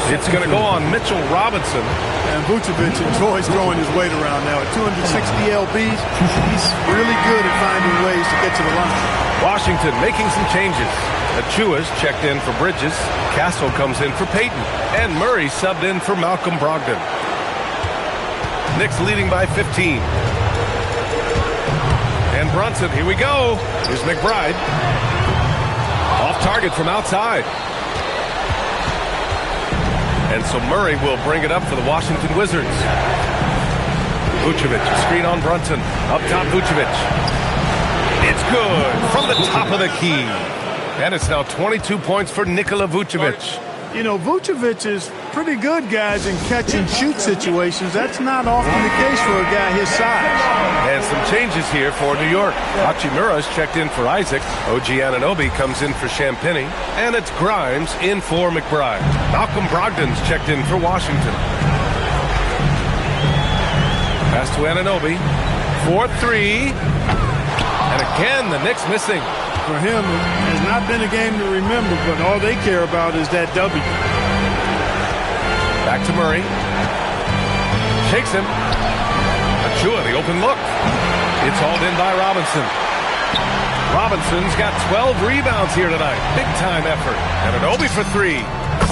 It's going to go on Mitchell Robinson. And Vucevic enjoys throwing his weight around now. At 260 lbs, he's really good at finding ways to get to the line. Washington making some changes. Achua's checked in for Bridges. Castle comes in for Payton. And Murray subbed in for Malcolm Brogdon. Knicks leading by 15. And Brunson, here we go. Here's McBride. Off target from outside. And so Murray will bring it up for the Washington Wizards. Vucevic, screen on Brunson. Up top, Vucevic. It's good from the top of the key. And it's now 22 points for Nikola Vucevic. You know, Vucevic is pretty good, guys, in catch-and-shoot situations. That's not often the case for a guy his size. And some changes here for New York. Hachimura's checked in for Isaac. OG Anunoby comes in for Champagnie. And it's Grimes in for McBride. Malcolm Brogdon's checked in for Washington. Pass to Anunoby. 4-3. And again, the Knicks missing. For him, it has not been a game to remember, but all they care about is that W. Back to Murray. Shakes him. Achua, the open look. It's hauled in by Robinson. Robinson's got 12 rebounds here tonight. Big time effort. Anunoby for 3.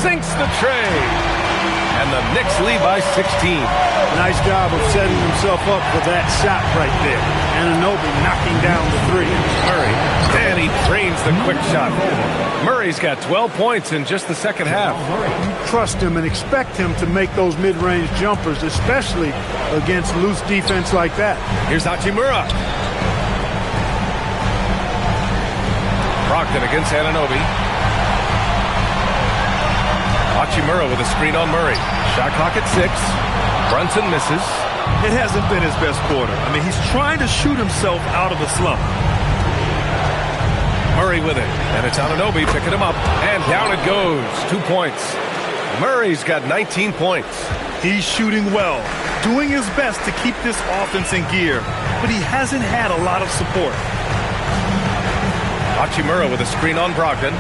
Sinks the tray. And the Knicks lead by 16. Nice job of setting himself up for that shot right there. Anunoby knocking down the 3. Murray. And he drains the quick shot. Murray's got 12 points in just the second half. You trust him and expect him to make those mid-range jumpers, especially against loose defense like that. Here's Hachimura. Brogdon against Anunoby. Hachimura with a screen on Murray. Shot clock at 6. Brunson misses. It hasn't been his best quarter. I mean, he's trying to shoot himself out of the slump. Murray with it. And it's Anunoby picking him up. And down it goes. 2 points. Murray's got 19 points. He's shooting well, doing his best to keep this offense in gear, but he hasn't had a lot of support. Hachimura with a screen on Brogdon.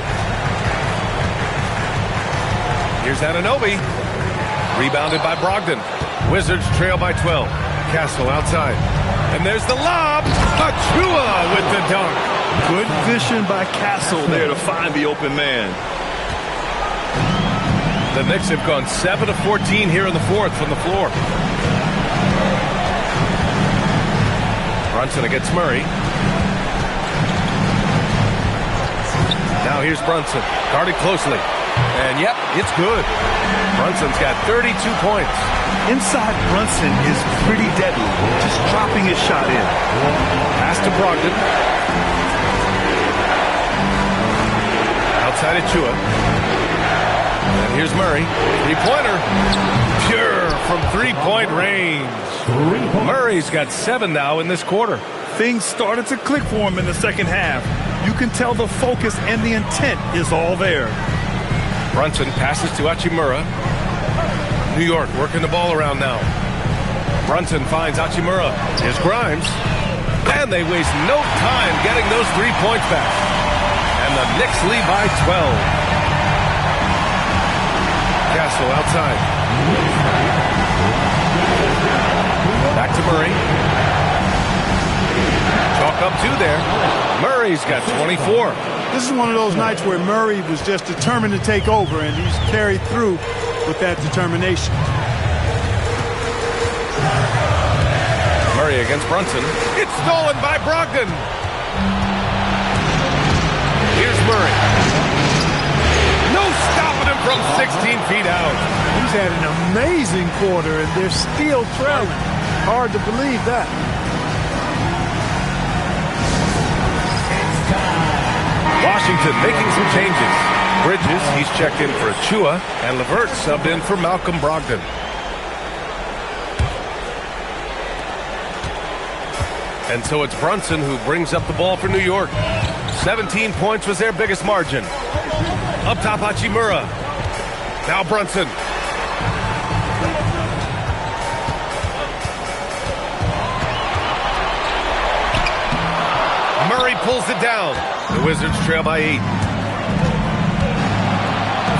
Here's Anunoby. Rebounded by Brogdon. Wizards trail by 12. Castle outside. And there's the lob. Achua with the dunk. Good vision by Castle there to find the open man. The Knicks have gone 7 of 14 here in the fourth from the floor. Brunson against Murray. Now here's Brunson. Guarded closely. And yep, it's good. Brunson's got 32 points. Inside Brunson is pretty deadly. Just dropping his shot in. Pass to Brogdon. Outside Achua. And here's Murray. Three-pointer. Pure from three-point range. Murray's got 7 now in this quarter. Things started to click for him in the second half. You can tell the focus and the intent is all there. Brunson passes to Hachimura. New York working the ball around now. Brunson finds Hachimura. Here's Grimes. And they waste no time getting those 3 points back. And the Knicks lead by 12. Castle outside. Back to Murray. Chalk up 2 there. Murray's got 24. This is one of those nights where Murray was just determined to take over, and he's carried through with that determination. Murray against Brunson. It's stolen by Brogdon. Here's Murray. No stopping him from 16 feet out. He's had an amazing quarter, and they're still trailing. Hard to believe that. Washington making some changes. Bridges, he's checked in for Achua, and LeVert subbed in for Malcolm Brogdon. And so it's Brunson who brings up the ball for New York. 17 points was their biggest margin. Up top, Hachimura. Now Brunson. Murray pulls it down. The Wizards trail by 8.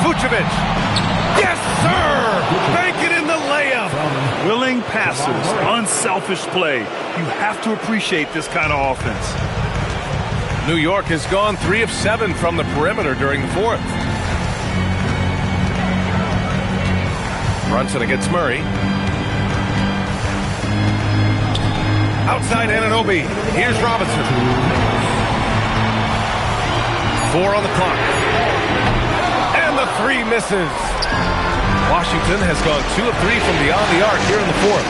Vucevic. Yes, sir! Bank it in the layup. Willing passes, unselfish play. You have to appreciate this kind of offense. New York has gone 3 of 7 from the perimeter during the fourth. Brunson against Murray. Outside Anunoby. Here's Robinson. 4 on the clock. And the 3 misses. Washington has gone 2 of 3 from beyond the arc here in the fourth.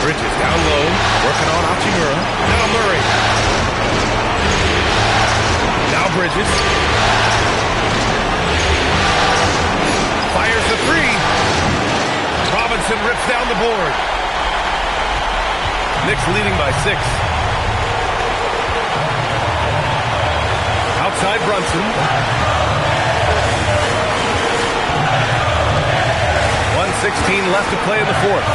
Bridges down low, working on Hachimura. Now Murray. Now Bridges. Fires the 3. Robinson rips down the board. Knicks leading by 6. Outside Brunson. 1:16 left to play in the fourth.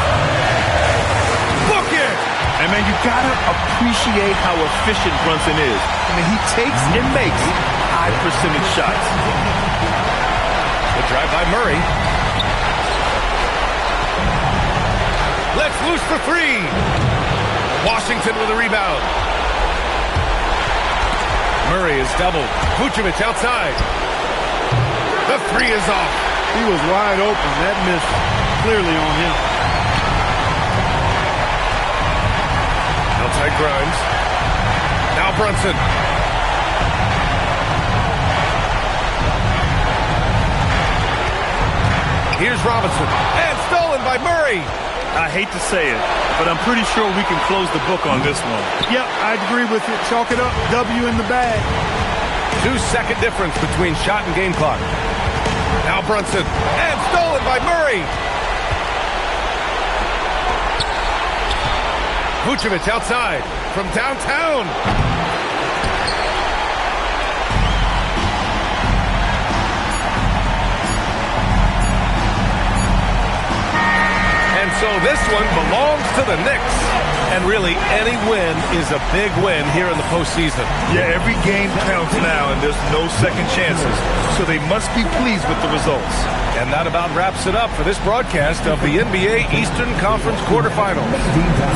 Book it! And man, you gotta appreciate how efficient Brunson is. I mean, he takes and makes high percentage shots. The drive by Murray. Let's loose for 3. Washington with a rebound. Murray is doubled. Vucevic outside. The 3 is off. He was wide open. That missed clearly on him. Outside Grimes. Now Brunson. Here's Robinson. And stolen by Murray. I hate to say it, but I'm pretty sure we can close the book on this one. Yep, I'd agree with it. Chalk it up. W in the bag. 2-second difference between shot and game clock. Now Brunson. And stolen by Murray. Vucevic outside from downtown. And so this one belongs to the Knicks. And really, any win is a big win here in the postseason. Yeah, every game counts now, and there's no second chances. So they must be pleased with the results. And that about wraps it up for this broadcast of the NBA Eastern Conference quarterfinals.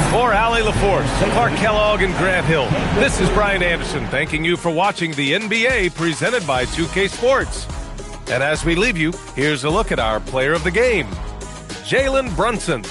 For Allie LaForce, Clark Kellogg, and Grant Hill, this is Brian Anderson thanking you for watching the NBA presented by 2K Sports. And as we leave you, here's a look at our player of the game, Jalen Brunson.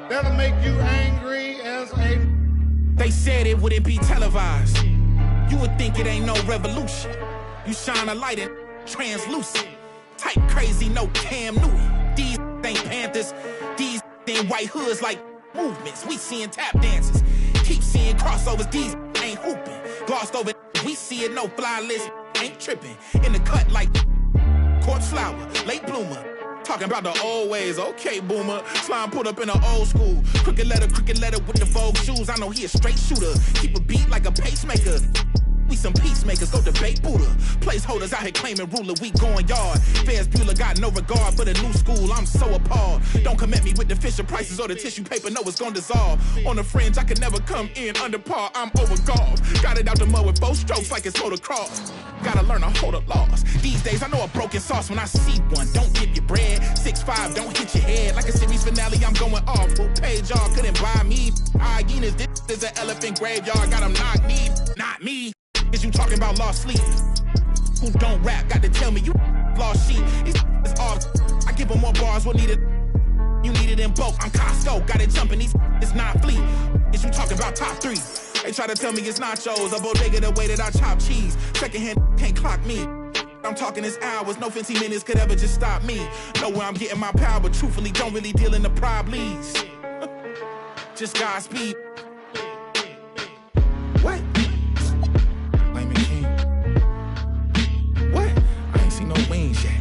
That'll make you angry as a... They said it wouldn't be televised. You would think it ain't no revolution. You shine a light and translucent. Type crazy, no Cam Newton. These ain't Panthers. These ain't white hoods like movements. We seeing tap dances. Keep seeing crossovers. These ain't hooping. Glossed over. We see it, no fly list. Ain't tripping. In the cut like corpse flower, late bloomer. Talking about the old ways, okay, boomer. Slime put up in an old school. Crooked letter with the Vogue shoes. I know he a straight shooter. Keep a beat like a pacemaker. We some peacemakers, go debate Buddha. Placeholders out here claiming ruler, we going yard. Fairs Bueller got no regard for the new school, I'm so appalled. Don't come at me with the Fisher prices or the tissue paper, no, it's gonna dissolve. On the fringe, I can never come in under par, I'm over golf. Got it out the mud with both strokes like it's motocross. Gotta learn to hold a loss. These days, I know a broken sauce when I see one. Don't dip your bread, 6'5", don't hit your head. Like a series finale, I'm going off. Full page, y'all couldn't buy me. Hyenas, this is an elephant graveyard, got them knocked me, not me. Is you talking about lost sleep? Who don't rap, got to tell me you lost sheep. It's all, I give them more bars, what needed? You need it in bulk, I'm Costco, got it jumping, it's not fleet. Is you talking about top 3? They try to tell me it's nachos, a bodega the way that I chop cheese. Secondhand can't clock me. I'm talking this hours, no 15 minutes could ever just stop me. Know where I'm getting my power, but truthfully don't really deal in the problems. Just Godspeed. What? What? I ain't seen no wings yet.